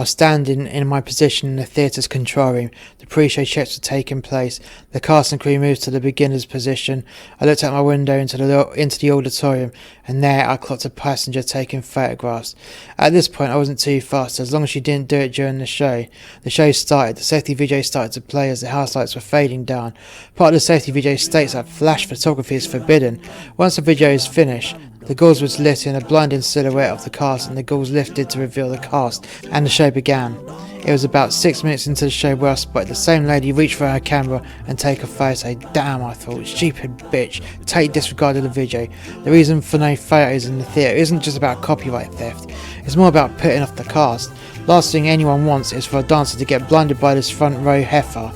was standing in my position in the theatre's control room. The pre-show checks were taking place. The cast and crew moved to the beginner's position. I looked out my window into the auditorium, and there I clocked a passenger taking photographs. At this point I wasn't too fast, as long as she didn't do it during the show. The show started. The safety video started to play as the house lights were fading down. Part of the safety video states that flash photography is forbidden. Once the video is finished, the gauze was lit in a blinding silhouette of the cast, and the gauze lifted to reveal the cast, and the show began. It was about 6 minutes into the show where I spotted the same lady reach for her camera and take a photo. Damn, I thought, stupid bitch, Tate disregarded the video. The reason for no photos in the theatre isn't just about copyright theft, it's more about putting off the cast. Last thing anyone wants is for a dancer to get blinded by this front row heifer.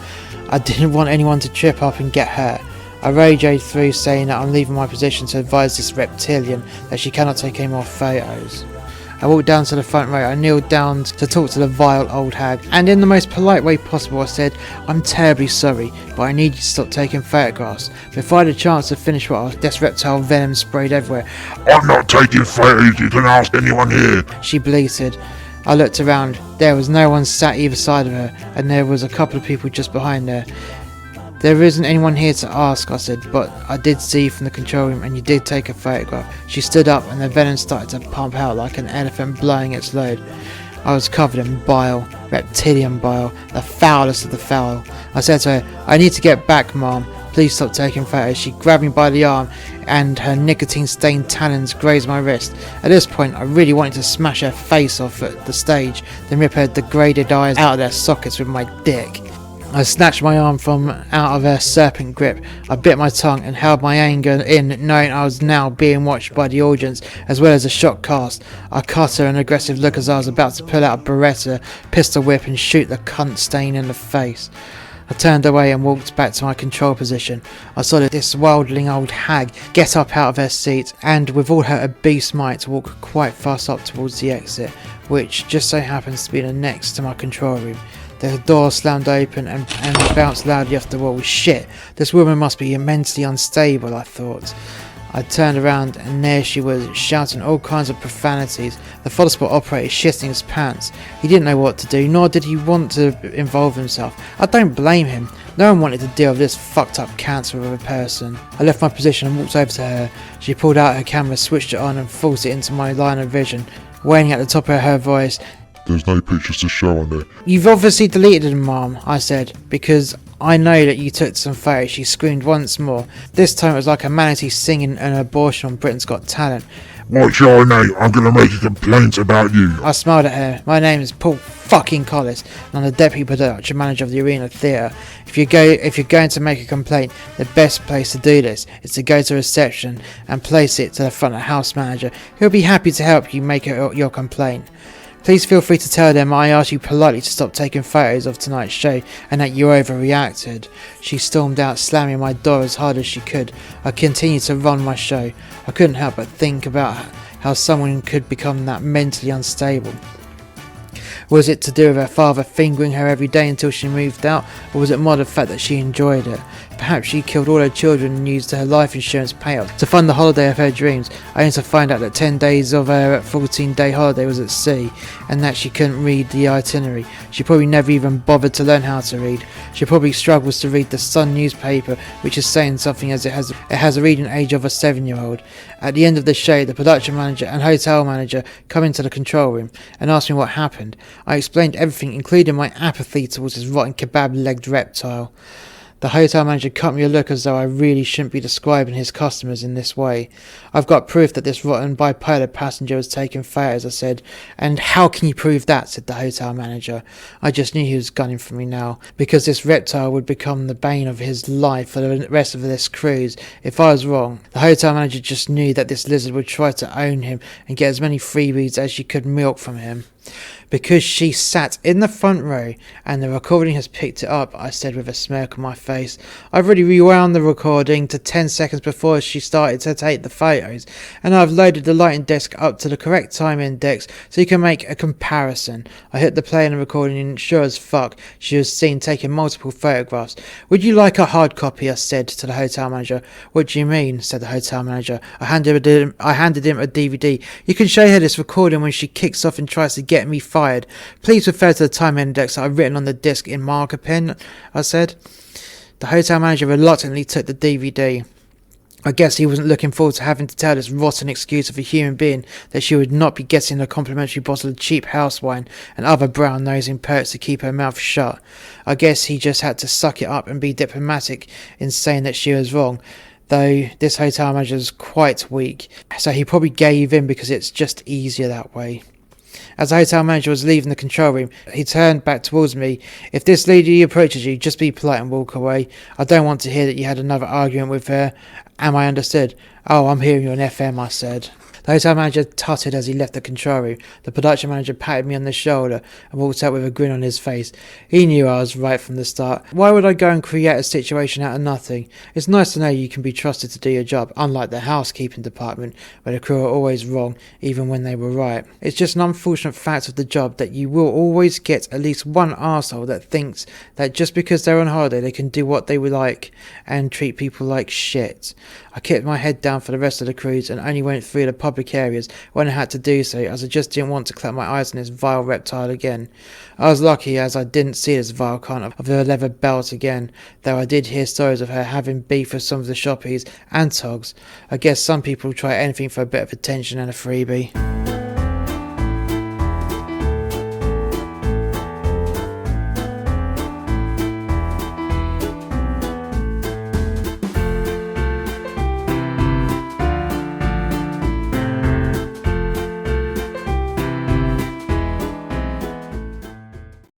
I didn't want anyone to trip up and get hurt. I radioed through saying that I'm leaving my position to advise this reptilian that she cannot take any more photos. I walked down to the front row. I kneeled down to talk to the vile old hag, and in the most polite way possible I said, "I'm terribly sorry, but I need you to stop taking photographs." Before I had a chance to finish what I was, this reptile venom sprayed everywhere. "I'm not taking photos, you can ask anyone here," she bleated. I looked around. There was no one sat either side of her, and there was a couple of people just behind her. "There isn't anyone here to ask," I said, "but I did see you from the control room and you did take a photograph." She stood up and the venom started to pump out like an elephant blowing its load. I was covered in bile, reptilian bile, the foulest of the foul. I said to her, "I need to get back, Mom. Please stop taking photos." She grabbed me by the arm and her nicotine-stained talons grazed my wrist. At this point, I really wanted to smash her face off at the stage, then rip her degraded eyes out of their sockets with my dick. I snatched my arm from out of her serpent grip. I bit my tongue and held my anger in, knowing I was now being watched by the audience as well as the shocked cast. I cast her an aggressive look as I was about to pull out a Beretta, pistol whip and shoot the cunt stain in the face. I turned away and walked back to my control position. I saw this wildling old hag get up out of her seat and, with all her obese might, walk quite fast up towards the exit, which just so happens to be the next to my control room. The door slammed open and bounced loudly off the wall. Shit, this woman must be immensely unstable, I thought. I turned around and there she was, shouting all kinds of profanities. The photo spot operator shitting his pants. He didn't know what to do, nor did he want to involve himself. I don't blame him. No one wanted to deal with this fucked up cancer of a person. I left my position and walked over to her. She pulled out her camera, switched it on and forced it into my line of vision. Wailing at the top of her voice, "There's no pictures to show on there." "You've obviously deleted them, Mom," I said, "because I know that you took some photos." She screamed once more. This time it was like a manatee singing an abortion on Britain's Got Talent. "What's your name? I'm gonna make a complaint about you." I smiled at her. "My name is Paul fucking Collis, and I'm the deputy production manager of the Arena Theatre. If you're going to make a complaint, the best place to do this is to go to reception and place it to the front of the house manager. He'll be happy to help you make your complaint. Please feel free to tell them I asked you politely to stop taking photos of tonight's show and that you overreacted." She stormed out, slamming my door as hard as she could. I continued to run my show. I couldn't help but think about how someone could become that mentally unstable. Was it to do with her father fingering her every day until she moved out, or was it more the fact that she enjoyed it? Perhaps she killed all her children and used her life insurance payout to fund the holiday of her dreams, only to find out that 10 days of her 14-day holiday was at sea, and that she couldn't read the itinerary. She probably never even bothered to learn how to read. She probably struggles to read the Sun newspaper, which is saying something as it has a reading age of a 7-year-old. At the end of the show, the production manager and hotel manager come into the control room and asked me what happened. I explained everything, including my apathy towards this rotten kebab-legged reptile. The hotel manager cut me a look as though I really shouldn't be describing his customers in this way. "I've got proof that this rotten bipolar passenger was taking photos," I said. "And how can you prove that?" said the hotel manager. I just knew he was gunning for me now, because this reptile would become the bane of his life for the rest of this cruise. If I was wrong, the hotel manager just knew that this lizard would try to own him and get as many freebies as she could milk from him. "Because she sat in the front row and the recording has picked it up," I said with a smirk on my face. "I've already rewound the recording to 10 seconds before she started to take the photos, and I've loaded the lighting desk up to the correct time index so you can make a comparison." I hit the play on the recording and sure as fuck she was seen taking multiple photographs. "Would you like a hard copy?" I said to the hotel manager. "What do you mean?" said the hotel manager. I handed him a DVD. "You can show her this recording when she kicks off and tries to get get me fired. Please refer to the time index that I've written on the disc in marker pen, I said. The hotel manager reluctantly took the DVD. I guess he wasn't looking forward to having to tell this rotten excuse of a human being that she would not be getting a complimentary bottle of cheap house wine and other brown-nosing perks to keep her mouth shut. I guess he just had to suck it up and be diplomatic in saying that she was wrong, though this hotel manager is quite weak, so he probably gave in because it's just easier that way. As the hotel manager was leaving the control room, he turned back towards me. If this lady approaches you, just be polite and walk away. I don't want to hear that you had another argument with her. Am I understood? Oh, I'm hearing you on FM, I said. The hotel manager tutted as he left the control room. The production manager patted me on the shoulder and walked out with a grin on his face. He knew I was right from the start. Why would I go and create a situation out of nothing? It's nice to know you can be trusted to do your job, unlike the housekeeping department, where the crew are always wrong, even when they were right. It's just an unfortunate fact of the job that you will always get at least one arsehole that thinks that just because they're on holiday they can do what they would like and treat people like shit. I kept my head down for the rest of the cruise and only went through the public areas when I had to do so, as I just didn't want to clap my eyes on this vile reptile again. I was lucky as I didn't see this vile cunt of the leather belt again, though I did hear stories of her having beef with some of the shoppies and togs. I guess some people try anything for a bit of attention and a freebie.